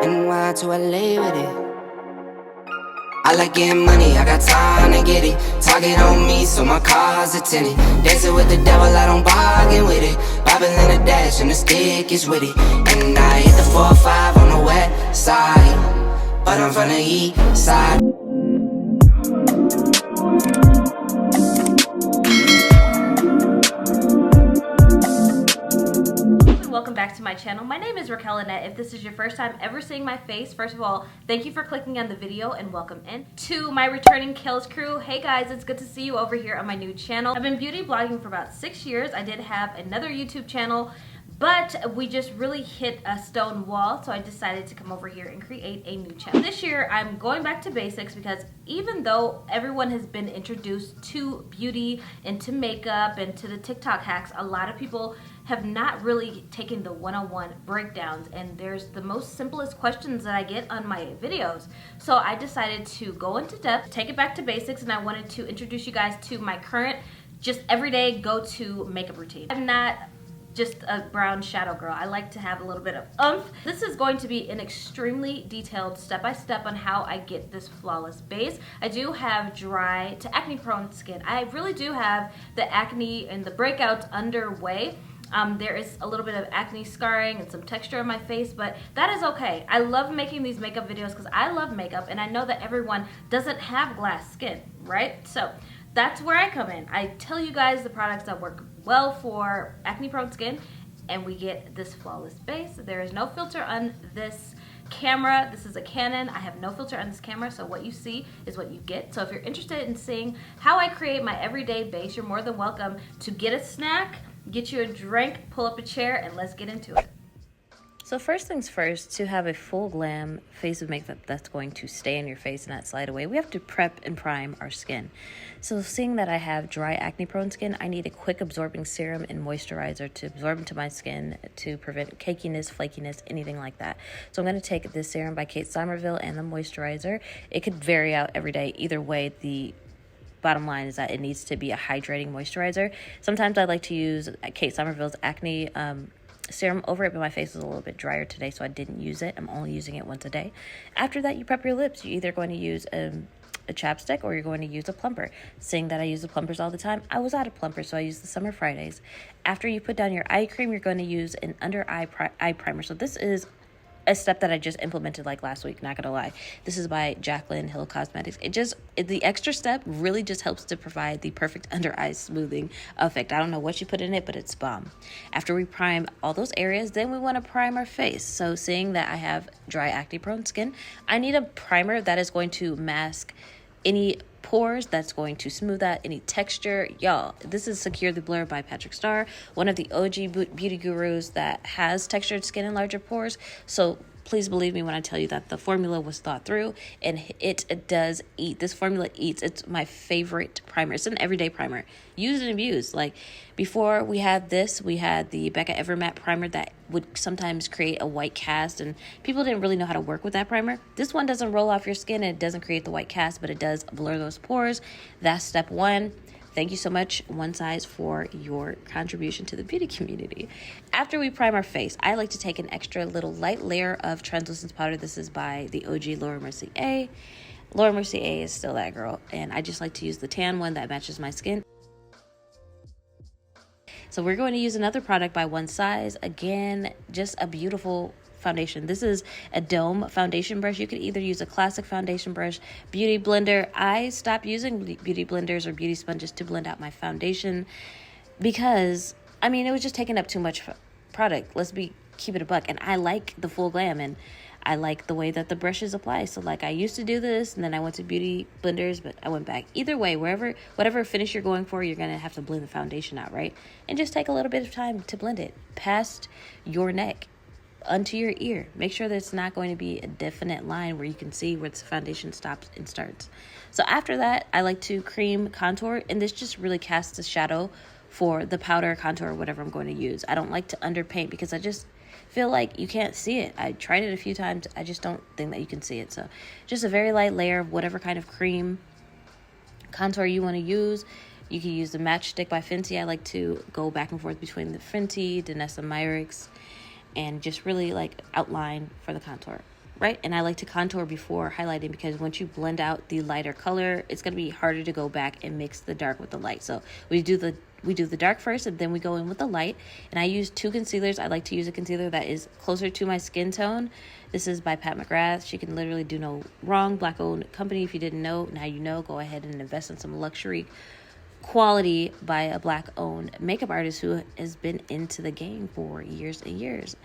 NY to LA with it. I like getting money, I got time to get it. Target on me, so my car's a tinted. Dancing with the devil, I don't bargain with it. Bobbing in the dash, and the stick is with it. And I hit the 4-5 on the west side, but I'm from the east side. Welcome back to my channel. My name is Raquelle Lynnette. If this is your first time ever seeing my face, first of all, thank you for clicking on the video and welcome in. To my returning Quellz crew, hey guys, it's good to see you over here on my new channel. I've been beauty blogging for about 6 years. I did have another YouTube channel, but we just really hit a stone wall, so I decided to come over here and create a new channel. This year, I'm going back to basics because even though everyone has been introduced to beauty and to makeup and to the TikTok hacks, a lot of people have not really taken the one-on-one breakdowns, and there's the most simplest questions that I get on my videos. So I decided to go into depth, take it back to basics, and I wanted to introduce you guys to my current, just everyday go-to makeup routine. I'm not just a brown shadow girl. I like to have a little bit of oomph. This is going to be an extremely detailed step-by-step on how I get this flawless base. I do have dry to acne prone skin. I really do have the acne and the breakouts underway. There is a little bit of acne scarring and some texture on my face, but that is okay. I love making these makeup videos because I love makeup, and I know that everyone doesn't have glass skin, right? So that's where I come in. I tell you guys the products that work well for acne prone skin, and we get this flawless base. There is no filter on this camera. This is a Canon. I have no filter on this camera, so what you see is what you get. So if you're interested in seeing how I create my everyday base, you're more than welcome to get a snack, get you a drink, pull up a chair, and let's get into it. So first things first, to have a full glam face of makeup that's going to stay in your face and not slide away, we have to prep and prime our skin. So seeing that I have dry acne prone skin, I need a quick absorbing serum and moisturizer to absorb into my skin to prevent cakiness, flakiness, anything like that. So I'm going to take this serum by Kate Somerville and the moisturizer. It could vary out every day. Either way, the bottom line is that it needs to be a hydrating moisturizer. Sometimes I like to use Kate Somerville's acne serum over it, but my face was a little bit drier today, so I didn't use it. I'm only using it once a day. After that, you prep your lips. You're either going to use a chapstick or you're going to use a plumper. Seeing that I use the plumpers all the time, I was out of plumpers, so I used the Summer Fridays. After you put down your eye cream, you're going to use an under eye primer. So this is a step that I just implemented like last week, not gonna lie. This is by Jaclyn Hill Cosmetics. The extra step really just helps to provide the perfect under eye smoothing effect. I don't know what you put in it, but it's bomb. After we prime all those areas, then we wanna prime our face. So seeing that I have dry acne prone skin, I need a primer that is going to mask any pores, that's going to smooth out any texture. Y'all, this is Secure the Blur by Patrick Starr, one of the OG beauty gurus that has textured skin and larger pores. So please believe me when I tell you that the formula was thought through, and it does eat. This formula eats. It's my favorite primer. It's an everyday primer. Use and abuse. Like before we had this, we had the Becca Evermatte primer that would sometimes create a white cast, and people didn't really know how to work with that primer. This one doesn't roll off your skin, and it doesn't create the white cast, but it does blur those pores. That's step one. Thank you so much, One Size, for your contribution to the beauty community. After we prime our face, I like to take an extra little light layer of translucent powder. This is by the OG Laura Mercier. Laura Mercier is still that girl, and I just like to use the tan one that matches my skin. So we're going to use another product by One Size. Again, just a beautiful foundation. This is a dome foundation brush. You could either use a classic foundation brush, beauty blender. I stopped using beauty blenders or beauty sponges to blend out my foundation because, I mean, it was just taking up too much product. Keep it a buck. And I like the full glam, and I like the way that the brushes apply. So like I used to do this, and then I went to beauty blenders, but I went back. Either way, whatever finish you're going for, you're going to have to blend the foundation out, right? And just take a little bit of time to blend it past your neck, onto your ear. Make sure that it's not going to be a definite line where you can see where the foundation stops and starts. So after that, I like to cream contour, and this just really casts a shadow for the powder, contour, whatever I'm going to use. I don't like to underpaint because I just feel like you can't see it. I tried it a few times. I just don't think that you can see it. So just a very light layer of whatever kind of cream contour you want to use. You can use the Matchstick by Fenty. I like to go back and forth between the Fenty, Danessa Myricks, and just really like outline for the contour. right? And I like to contour before highlighting, because once you blend out the lighter color, it's going to be harder to go back and mix the dark with the light. So we do the dark first, and then we go in with the light. And I use 2 concealers. I like to use a concealer that is closer to my skin tone. This is by Pat McGrath. She can literally do no wrong. Black owned company. If you didn't know, now you know. Go ahead and invest in some luxury quality by a black owned makeup artist who has been into the game for years and years.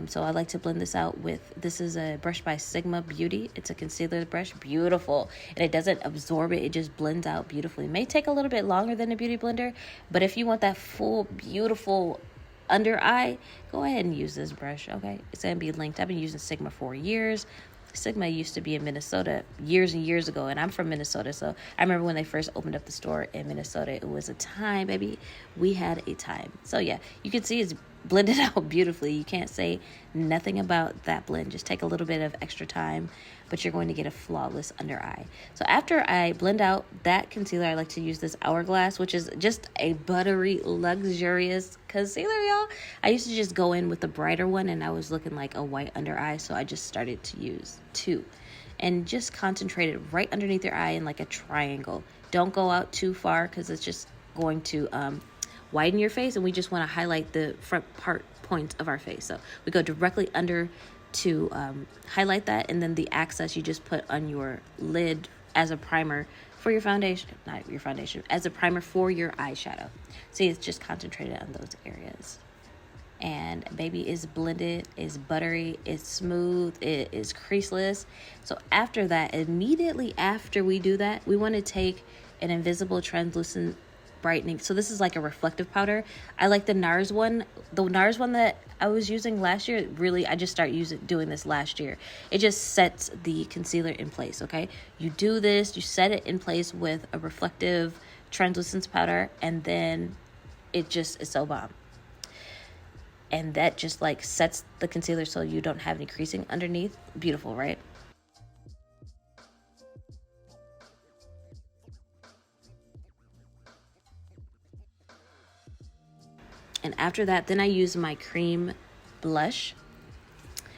So I like to blend this out with, this is a brush by Sigma Beauty. It's a concealer brush, beautiful. And it doesn't absorb it, it just blends out beautifully. It may take a little bit longer than a beauty blender, but if you want that full, beautiful under eye, go ahead and use this brush, okay? It's gonna be linked. I've been using Sigma for years. Sigma used to be in Minnesota years and years ago, and I'm from Minnesota, so I remember when they first opened up the store in Minnesota. It was a time, baby. We had a time. So yeah, you can see it's blended out beautifully. You can't say nothing about that blend. Just take a little bit of extra time, but you're going to get a flawless under eye. So after I blend out that concealer, I like to use this Hourglass, which is just a buttery, luxurious concealer, y'all. I used to just go in with the brighter one, and I was looking like a white under eye, so I just started to use 2 and just concentrate it right underneath your eye in like a triangle. Don't go out too far, because it's just going to widen your face, and we just want to highlight the front points of our face. So we go directly under to highlight that, and then the access you just put on your lid as a primer for your foundation, not your foundation, as a primer for your eyeshadow. See, it's just concentrated on those areas. And baby, is blended, is buttery, it's smooth, it is creaseless. So after that, immediately after we do that, we want to take an invisible translucent brightening. So this is like a reflective powder. I like the NARS one. The NARS one that I was using last year, really, I just started doing this last year. It just sets the concealer in place, okay? You do this, you set it in place with a reflective translucence powder, and then it just is so bomb. And that just like sets the concealer so you don't have any creasing underneath. Beautiful, right? And after that, then I use my cream blush,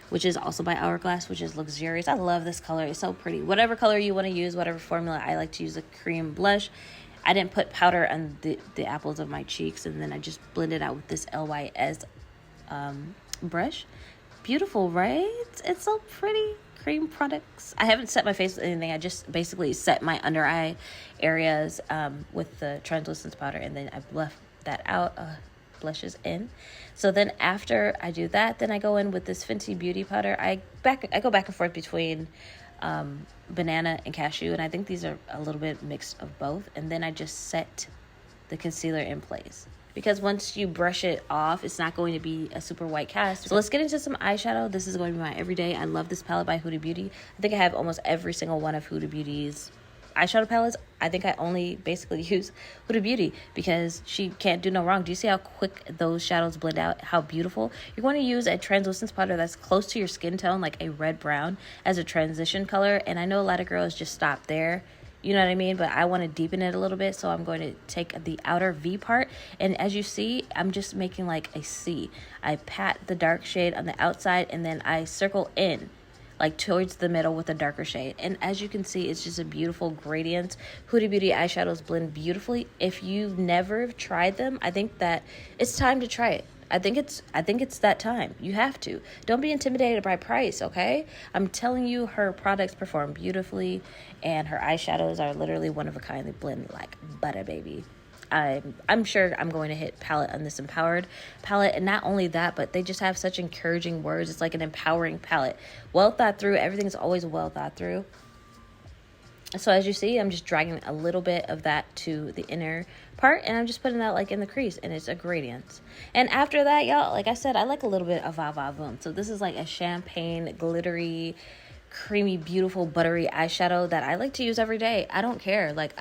which is also by Hourglass, which is luxurious. I love this color. It's so pretty. Whatever color you want to use, whatever formula, I like to use a cream blush. I didn't put powder on the apples of my cheeks, and then I just blended out with this LYS brush. Beautiful, right? It's so pretty. Cream products. I haven't set my face with anything. I just basically set my under eye areas with the translucence powder, and then I left that out. Blushes in. So then after I do that, then I go in with this Fenty Beauty powder. I go back and forth between banana and cashew, and I think these are a little bit mixed of both. And then I just set the concealer in place, because once you brush it off, it's not going to be a super white cast. So let's get into some eyeshadow. This is going to be my everyday. I love this palette by Huda Beauty. I think I have almost every single one of Huda Beauty's eyeshadow palettes. I think I only basically use Huda Beauty because she can't do no wrong. Do you see how quick those shadows blend out? How beautiful. You're going to use a translucent powder that's close to your skin tone, like a red brown, as a transition color. And I know a lot of girls just stop there, you know what I mean? But I want to deepen it a little bit, so I'm going to take the outer V part, and as you see, I'm just making like a C. I pat the dark shade on the outside, and then I circle in like towards the middle with a darker shade. And as you can see, it's just a beautiful gradient. Huda Beauty eyeshadows blend beautifully. If you've never tried them, I think that it's time to try it. I think it's that time. You have to. Don't be intimidated by price, okay? I'm telling you, her products perform beautifully, and her eyeshadows are literally one of a kind. They blend like butter, baby. I'm sure I'm going to hit palette on this Empowered palette, and not only that, but they just have such encouraging words. It's like an empowering palette, well thought through. Everything's always well thought through. So as you see, I'm just dragging a little bit of that to the inner part, and I'm just putting that like in the crease, and it's a gradient. And after that, y'all, like I said, I like a little bit of Va Va Voom. So this is like a champagne glittery, creamy, beautiful, buttery eyeshadow that I like to use every day. I don't care. Like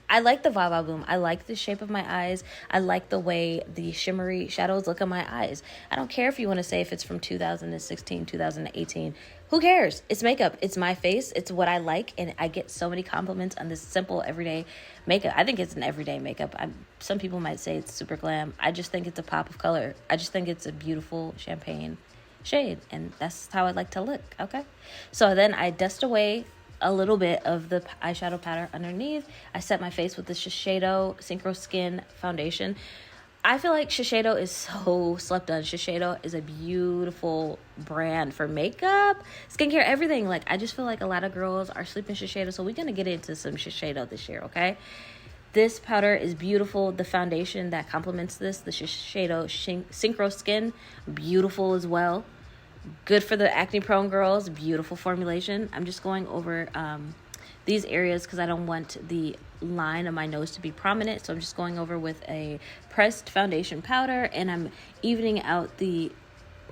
I like the Va Va Voom. I like the shape of my eyes. I like the way the shimmery shadows look on my eyes. I don't care if you want to say if it's from 2016, 2018. Who cares? It's makeup. It's my face. It's what I like. And I get so many compliments on this simple everyday makeup. I think it's an everyday makeup. Some people might say it's super glam. I just think it's a pop of color. I just think it's a beautiful champagne shade, and that's how I like to look. Okay, so then I dust away a little bit of the eyeshadow powder underneath. I set my face with the Shiseido Synchro Skin foundation. I feel like Shiseido is so slept on. Shiseido is a beautiful brand for makeup, skincare, everything. Like, I just feel like a lot of girls are sleeping Shiseido, so we're going to get into some Shiseido this year, okay? This powder is beautiful. The foundation that complements this, the Shiseido Synchro Skin, beautiful as well. Good for the acne-prone girls, beautiful formulation. I'm just going over these areas because I don't want the line of my nose to be prominent, so I'm just going over with a pressed foundation powder, and I'm evening out the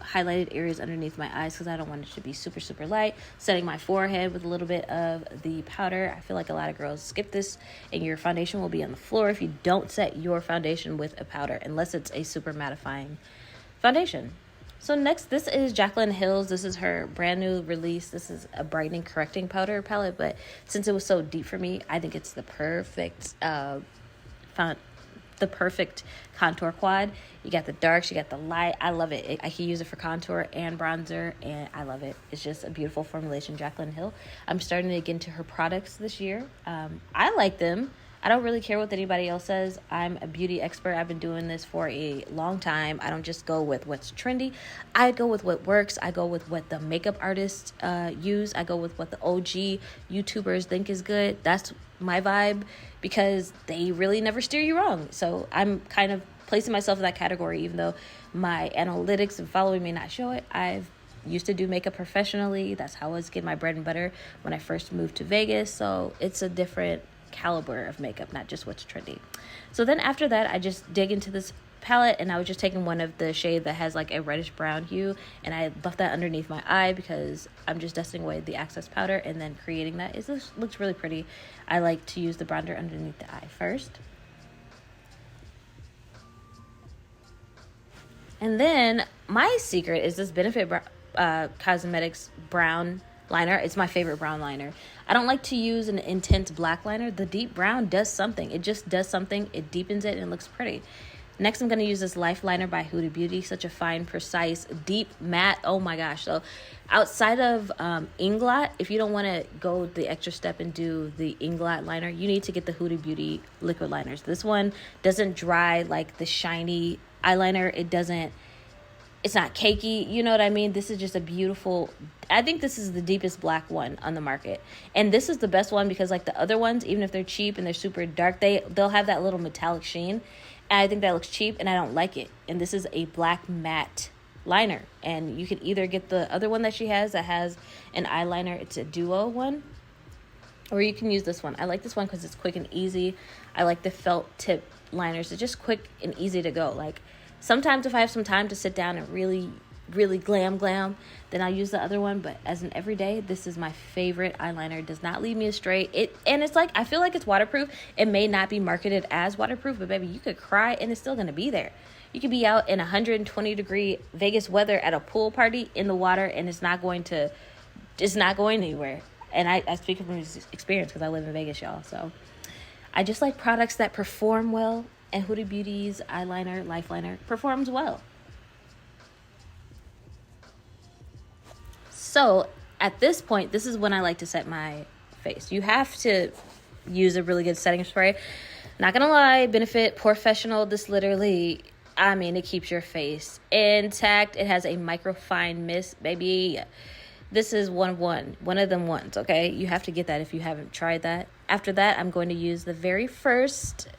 highlighted areas underneath my eyes because I don't want it to be super light. Setting my forehead with a little bit of the powder. I feel like a lot of girls skip this and your foundation will be on the floor if you don't set your foundation with a powder, unless it's a super mattifying foundation. So next, this is Jaclyn Hill's. This is her brand new release. This is a brightening correcting powder palette, but since it was so deep for me, I think it's the perfect perfect contour quad. You got the darks, you got the light. I love it. I can use it for contour and bronzer, and I love it. It's just a beautiful formulation, Jaclyn Hill. I'm starting to get into her products this year. I like them. I don't really care what anybody else says. I'm a beauty expert. I've been doing this for a long time. I don't just go with what's trendy. I go with what works. I go with what the makeup artists use. I go with what the OG YouTubers think is good. That's my vibe because they really never steer you wrong. So I'm kind of placing myself in that category, even though my analytics and following may not show it. I've used to do makeup professionally. That's how I was getting my bread and butter when I first moved to Vegas. So it's a different caliber of makeup, not just what's trendy. So then after that, I just dig into this palette, and I was just taking one of the shade that has like a reddish brown hue, and I buffed that underneath my eye because I'm just dusting away the excess powder and then creating that. It looks really pretty. I like to use the bronzer underneath the eye first. And then my secret is this Benefit Cosmetics brown liner. It's my favorite brown liner. I don't like to use an intense black liner. The deep brown does something. It just does something. It deepens it and it looks pretty. Next, I'm going to use this Life Liner by Huda Beauty. Such a fine, precise, deep, matte. Oh my gosh. So outside of Inglot, if you don't want to go the extra step and do the Inglot liner, you need to get the Huda Beauty liquid liners. This one doesn't dry like the shiny eyeliner. It's not cakey, you know what I mean? This is just a beautiful, I think this is the deepest black one on the market. And this is the best one because like the other ones, even if they're cheap and they're super dark, they'll have that little metallic sheen. And I think that looks cheap and I don't like it. And this is a black matte liner. And you can either get the other one that she has that has an eyeliner. It's a duo one. Or you can use this one. I like this one because it's quick and easy. I like the felt tip liners. It's just quick and easy to go. Like, sometimes if I have some time to sit down and really glam, then I'll use the other one. But as an everyday, this is my favorite eyeliner. It does not lead me astray. And it's like, I feel like it's waterproof. It may not be marketed as waterproof, but baby, you could cry and it's still going to be there. You could be out in 120-degree Vegas weather at a pool party in the water, and it's not going anywhere. And I speak from experience because I live in Vegas, y'all. So I just like products that perform well. And Huda Beauty's eyeliner, Life Liner, performs well. So at this point, this is when I like to set my face. You have to use a really good setting spray. Not gonna lie, Benefit Professional, this literally, I mean, it keeps your face intact. It has a microfine mist, baby. This is one of them ones, okay? You have to get that if you haven't tried that. After that, I'm going to use the very first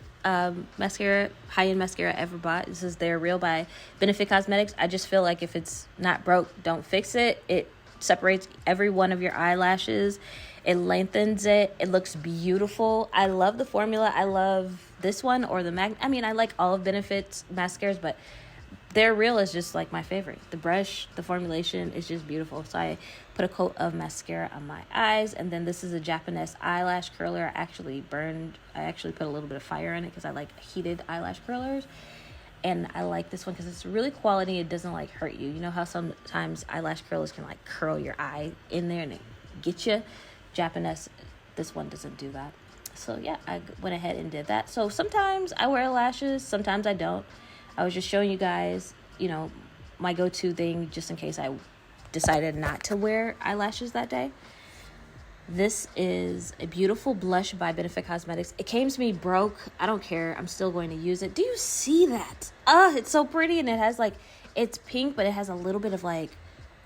mascara, high-end mascara I ever bought. This is They're Real by Benefit Cosmetics. I just feel like if it's not broke, don't fix it. It separates every one of your eyelashes. It lengthens it. It looks beautiful. I love the formula. I love this one or the I mean, I like all of Benefit's mascaras, but They're Real is just like my favorite. The brush, the formulation is just beautiful. So I put a coat of mascara on my eyes, and then this is a Japanese eyelash curler. I actually put a little bit of fire in it because I like heated eyelash curlers. And I like this one because it's really quality. It doesn't like hurt you. You know how sometimes eyelash curlers can like curl your eye in there and it get you? Japanese, this one doesn't do that. So yeah, I went ahead and did that. So sometimes I wear lashes, sometimes I don't. I was just showing you guys, you know, my go-to thing just in case I decided not to wear eyelashes that day. This is a beautiful blush by Benefit Cosmetics. It came to me broke. I don't care. I'm still going to use it. Do you see that? It's so pretty, and it has like, it's pink, but it has a little bit of like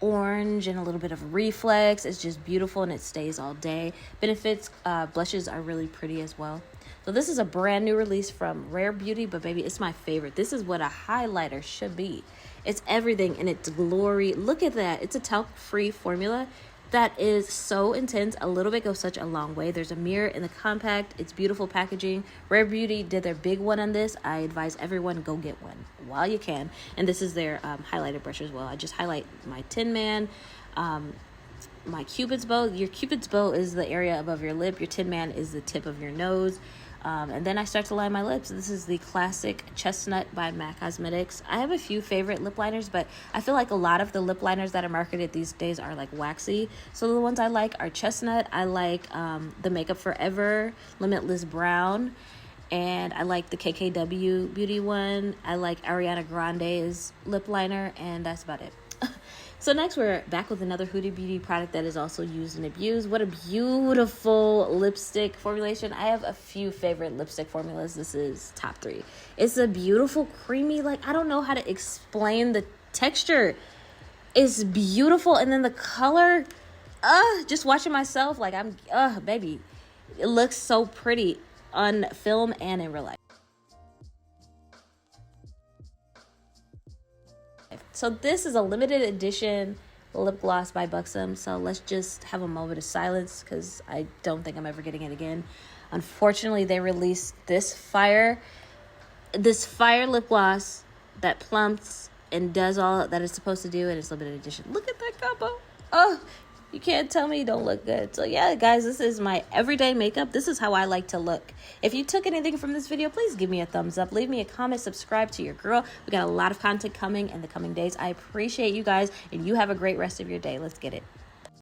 orange and a little bit of reflex. It's just beautiful, and it stays all day. Benefit's blushes are really pretty as well. So this is a brand new release from Rare Beauty, but baby, it's my favorite. This is what a highlighter should be. It's everything in its glory. Look at that. It's a talc-free formula that is so intense. A little bit goes such a long way. There's a mirror in the compact. It's beautiful packaging. Rare Beauty did their big one on this. I advise everyone go get one while you can. And this is their highlighter brush as well. I just highlight my Tin Man, my Cupid's bow. Your Cupid's bow is the area above your lip. Your Tin Man is the tip of your nose. And then I start to line my lips. This is the classic Chestnut by MAC Cosmetics. I have a few favorite lip liners, but I feel like a lot of the lip liners that are marketed these days are like waxy. So the ones I like are Chestnut. I like the Makeup Forever Limitless Brown. And I like the KKW Beauty one. I like Ariana Grande's lip liner, and that's about it. So next we're back with another Huda Beauty product that is also used and abused. What a beautiful lipstick formulation. I have a few favorite lipstick formulas. This is top 3. It's a beautiful creamy, like I don't know how to explain the texture. It's beautiful, and then the color, just watching myself like baby. It looks so pretty on film and in real life. So this is a limited edition lip gloss by Buxom. So let's just have a moment of silence because I don't think I'm ever getting it again. Unfortunately, they released this fire lip gloss that plumps and does all that it's supposed to do, and it's limited edition. Look at that combo. You can't tell me you don't look good. So yeah, guys, this is my everyday makeup. This is how I like to look. If you took anything from this video, please give me a thumbs up. Leave me a comment. Subscribe to your girl. We got a lot of content coming in the coming days. I appreciate you guys, and you have a great rest of your day. Let's get it.